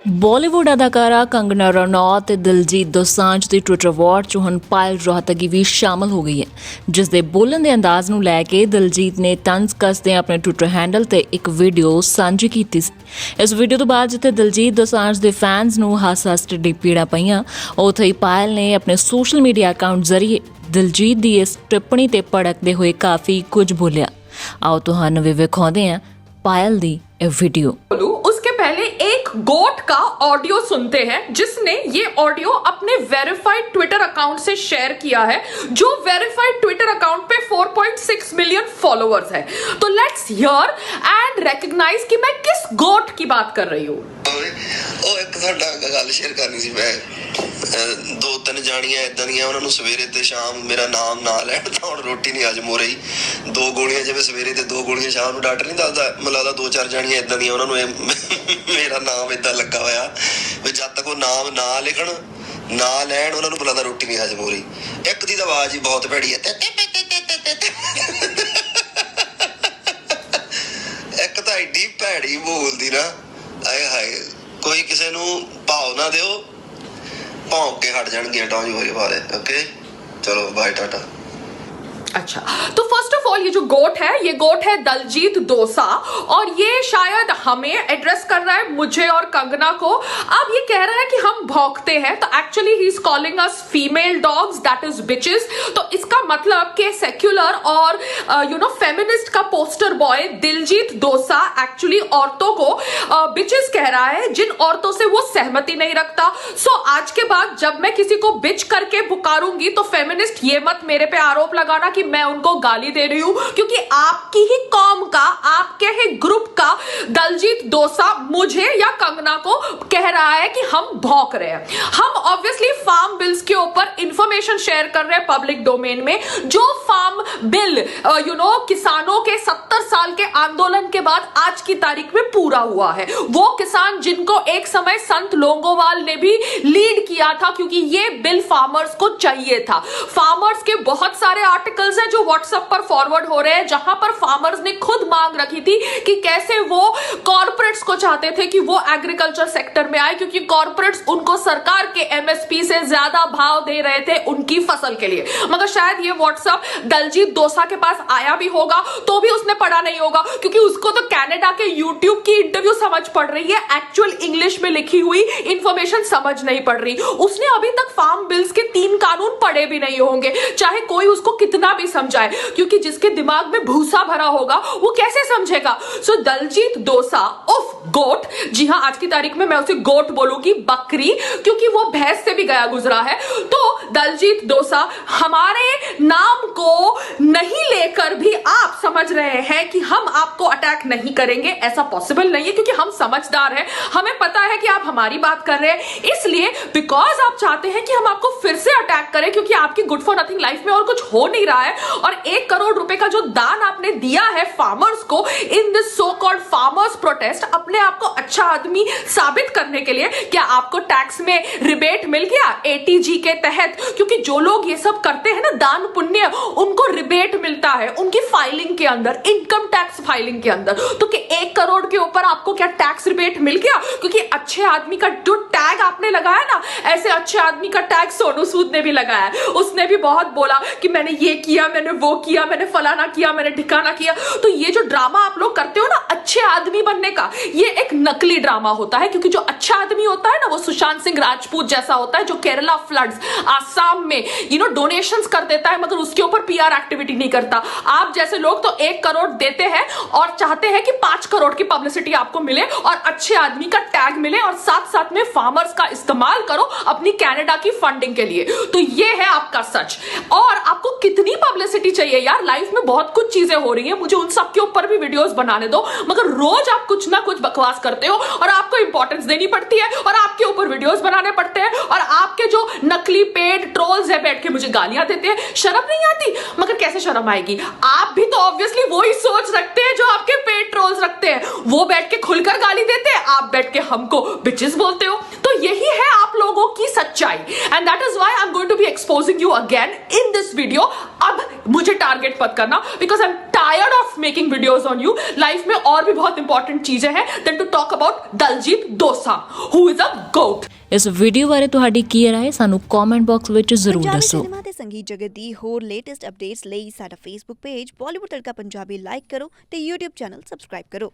ਬਾਲੀਵੁੱਡ ਅਦਾਕਾਰਾ ਕੰਗਨਾ ਰਣੌਤ ਤੇ ਦਿਲਜੀਤ ਦੋਸਾਂਝ ਦੀ ਟਵਿੱਟਰ ਵਾਰ 'ਚ ਹੁਣ ਪਾਇਲ ਰੋਹਤਗੀ ਵੀ ਸ਼ਾਮਲ ਹੋ ਗਈ ਹੈ, ਜਿਸ ਦੇ ਬੋਲਣ ਦੇ ਅੰਦਾਜ਼ ਨੂੰ ਲੈ ਕੇ ਦਿਲਜੀਤ ਨੇ ਤੰਜ਼ ਕੱਸਦੇ ਆਪਣੇ ਟਵਿੱਟਰ ਹੈਂਡਲ ਤੇ ਇੱਕ ਵੀਡੀਓ ਸਾਂਝੀ ਕੀਤੀ ਸੀ। ਇਸ ਵੀਡੀਓ ਤੋਂ ਬਾਅਦ ਜਿੱਥੇ ਦਿਲਜੀਤ ਦੋਸਾਂਝ ਦੇ ਫੈਨਸ ਨੂੰ ਹੱਸ-ਹੱਸ ਢਿੱਡੀ ਪੀੜਾਂ ਪਈਆਂ, ਉੱਥੇ ਹੀ ਪਾਇਲ ਨੇ ਆਪਣੇ ਸੋਸ਼ਲ ਮੀਡੀਆ ਅਕਾਊਂਟ ਜ਼ਰੀਏ ਦਿਲਜੀਤ ਦੀ ਇਸ ਟਿੱਪਣੀ ਤੇ ਭੜਕਦੇ ਹੋਏ ਕਾਫੀ ਕੁਝ ਬੋਲਿਆ। ਆਓ ਤੁਹਾਨੂੰ ਵੀ ਵਿਖਾਉਂਦੇ ਹਾਂ पायल दी वीडियो। उसके पहले एक गोट का ऑडियो सुनते हैं जिसने ये ऑडियो अपने वेरीफाइड ट्विटर अकाउंट से शेयर किया है, जो वेरीफाइड ट्विटर अकाउंट पे 4.6 मिलियन फॉलोअर्स है। तो लेट्स हियर एंड रिकॉग्नाइज कि मैं किस गोट की बात कर रही हूँ। ਉਹ ਇੱਕ ਤੁਹਾਡਾ ਗੱਲ ਸ਼ੇਅਰ ਕਰਨੀ ਸੀ। ਮੈਂ ਦੋ ਤਿੰਨ ਜਾਣੀਆਂ ਇਦਾਂ ਦੀਆਂ, ਉਹਨਾਂ ਨੂੰ ਸਵੇਰੇ ਤੇ ਸ਼ਾਮ ਮੇਰਾ ਨਾਮ ਨਾ ਲੈਣ ਤਾਂ ਹੁਣ ਰੋਟੀ ਨਹੀਂ ਹਜਮ ਹੋ ਰਹੀ। ਦੋ ਗੋਲੀਆਂ ਜਿਵੇਂ ਸਵੇਰੇ ਤੇ ਦੋ ਗੋਲੀਆਂ ਸ਼ਾਮ ਨੂੰ ਡਾਕਟਰ ਨਹੀਂ ਦੱਸਦਾ, ਮੈਨੂੰ ਲੱਗਦਾ ਦੋ ਚਾਰ ਜਾਣੀਆਂ ਇਦਾਂ ਦੀਆਂ, ਉਹਨਾਂ ਨੂੰ ਮੇਰਾ ਨਾਮ ਇਦਾਂ ਲੱਗਾ ਹੋਇਆ ਵੀ ਜਦ ਤੱਕ ਉਹ ਨਾਮ ਨਾ ਲਿਖਣ ਨਾ ਲੈਣ ਉਹਨਾਂ ਨੂੰ ਬੁਲਾਦਾ ਰੋਟੀ ਨਹੀਂ ਹਜਮ ਹੋ ਰਹੀ। ਇੱਕ ਦੀ ਤਾਂ ਆਵਾਜ਼ ਹੀ ਬਹੁਤ ਭੈੜੀ ਹੈ, ਇੱਕ ਤਾਂ ਐਡੀ ਭੈੜੀ ਬੋਲਦੀ ਨਾ, ਆਏ ਹਾਏ। ਕੋਈ ਕਿਸੇ ਨੂੰ ਭਾਵ ਨਾ ਦਿਓ, ਭੌਂਕ ਕੇ ਹਟ ਜਾਣਗੀਆਂ ਟੌਂਜ ਹੋਏ ਵਾਲੇ। ओके चलो बाय टाटा। अच्छा, तो फर्स्ट ऑफ ऑल ये जो गोट है, ये गोट है दलजीत दोसा, और ये शायद हमें एड्रेस कर रहा है, मुझे और कंगना को। अब ये कह रहा है कि हम भौंकते हैं, तो actually he is calling us female dogs, that is bitches. तो इसका मतलब कि सेक्युलर और फेमिनिस्ट का poster boy Diljit Dosa actually औरतों को बिचेस कह रहा है, जिन औरतों से वो सहमति नहीं रखता। सो आज के बाद जब मैं किसी को बिच करके पुकारूंगी तो फेमिनिस्ट ये मत मेरे पे आरोप लगाना कि मैं उनको गाली दे रही हूं, क्योंकि आपकी ही कौम का, आपके ही ग्रुप का दलजीत दोसा मुझे या कंगना को कह रहा है कि हम भौंक रहे हैं। हम ऑब्वियसली फार्म बिल्स के ऊपर इंफॉर्मेशन शेयर कर रहे हैं पब्लिक डोमेन में। जो फार्म बिल किसानों के 70 साल के आंदोलन के बाद आज की तारीख में पूरा हुआ है, वो किसान जिनको एक समय संत लोंगोवाल ने भी लीड किया था, क्योंकि ये बिल फार्मर्स को चाहिए था। फार्मर्स के बहुत सारे आर्टिकल्स हैं जो व्हाट्सएप पर फॉरवर्ड हो रहे हैं, जहां पर फार्मर्स ने खुद मांग रखी थी कि कैसे वो कॉर्पोरेट्स को चाहते थे कि वो एग्रीकल्चर सेक्टर में आए, क्योंकि कॉर्पोरेट्स उनको सरकार के एमएसपी से ज्यादा भाव दे रहे थे उनकी फसल के लिए। मगर शायद ये व्हाट्सएप दलजीत दोसा के पास आया भी होगा तो भी उसने पढ़ा नहीं होगा, क्योंकि उसको तो कनाडा के यूट्यूब की इंटरव्यू समझ पड़ रही है, एक्चुअल इंग्लिश में लिखी हुई इंफॉर्मेशन समझ नहीं पड़ रही। उसने अभी तक फार्म बिल्स के 3 कानून पढ़े भी नहीं होंगे, चाहे कोई उसको कितना भी समझाए, क्योंकि जिसके दिमाग में भूसा भरा होगा वो कैसे समझेगा। सो दलजीत दोसा उफ गोट, जी हां आज की तारीख में मैं उसे गोट बोलूंगी, बकरी, क्योंकि वो भैंस से भी गया गुजरा है। तो दलजीत दोसा, हमारे नाम को नहीं लेकर भी आप समझ रहे हैं कि हम आपको अटैक नहीं करेंगे, ऐसा पॉसिबल नहीं है, क्योंकि हम समझदार हैं, हमें पता है कि आप हमारी बात कर रहे हैं, इसलिए बिकॉज आप चाहते हैं कि हम आपको फिर से अटैक करें, क्योंकि आपकी गुड फॉर नथिंग लाइफ में और कुछ हो नहीं रहा है। और 1 करोड़ रुपए का जो दान आपने दिया है फार्मर्स को in this so called farmers protest, अपने आप को अच्छा आदमी साबित करने के लिए, क्या आपको टैक्स में रिबेट मिल गया एटीजी के तहत? क्योंकि जो लोग ये सब करते हैं ना दान पुण्य, उनको रिबेट मिलता है उनकी फाइलिंग के अंदर, इनकम टैक्स फाइलिंग के अंदर। तो कि 1 करोड़ के ऊपर आपको क्या टैक्स रिबेट मिल गया? क्योंकि अच्छे आदमी का जो टैग आपने लगाया ना, ऐसे अच्छे आदमी का टैग सोनू सूद ने भी लगाया। उसने भी बहुत बोला कि मैंने ये किया, मैंने वो किया, मैंने फलाना किया, मैंने ठिकाना किया। तो ये जो ड्रामा आप लोग करते हो ना अच्छे आदमी बनने का, ये एक नकली ड्रामा होता है, क्योंकि जो अच्छा आदमी होता है ना वो सुशांत सिंह राजपूत जैसा होता है, जो केरला फ्लड्स आसाम में डोनेशंस कर देता है, मगर उसके ऊपर पीआर एक्टिविटी नहीं करता। आप जैसे लोग तो 1 करोड़ देते हैं और चाहते हैं कि 5 करोड़ की पब्लिसिटी आपको मिले और अच्छे आदमी का टैग मिले, और साथ साथ में फार्मर्स का इस्तेमाल करो अपनी कनाडा की फंडिंग के लिए। तो ये है आपका सच। और आपको कितनी पब्लिसिटी चाहिए यार, लाइफ में बहुत कुछ चीजें हो रही हैं, मुझे उन सब के ऊपर भी वीडियोस बनाने दो, मगर रोज आप कुछ ना कुछ बकवास करते हो और आपको इंपॉर्टेंस देनी पड़ती है और आपके ऊपर वीडियोस बनाने पड़ते हैं, और आपके जो नकली पेड ट्रोल्स है बैठ के मुझे गालियां देते हैं। शर्म नहीं आती? मगर कैसे शर्म आएगी? आप भी तो ऑब्वियसली वही सोच रखते हैं जो आपके पेड ट्रोल्स रखते हैं, वो बैठ के खुलकर गाली देते हैं, आप बैठ के हमको बिचेस बोलते हो। तो यही है आप लोगों की सच्चाई, and that is why I am going to be exposing you again in this video. अब मुझे टारगेट मत करना, because I am tired of making videos on you. Life में और भी बहुत इंपॉर्टेंट चीजें हैं then to talk about Daljeet Dosa, who is a goat. ਇਸ ਵੀਡੀਓ ਬਾਰੇ ਤੁਹਾਡੀ ਕੀ ਰਾਏ ਹੈ ਸਾਨੂੰ ਕਮੈਂਟ ਬਾਕਸ ਵਿੱਚ ਜ਼ਰੂਰ ਪੰਜਾਬੀ ਦੱਸੋ। ਸਿਨੇਮਾ ਤੇ ਸੰਗੀਤ ਜਗਤ ਦੀ ਹੋਰ ਲੇਟੈਸਟ ਅਪਡੇਟਸ ਲਈ ਸਾਡਾ ਫੇਸਬੁੱਕ ਪੇਜ ਬਾਲੀਵੁੱਡ ਤੜਕਾ ਪੰਜਾਬੀ ਲਾਈਕ ਕਰੋ ਤੇ YouTube ਚੈਨਲ ਸਬਸਕ੍ਰਾਈਬ ਕਰੋ।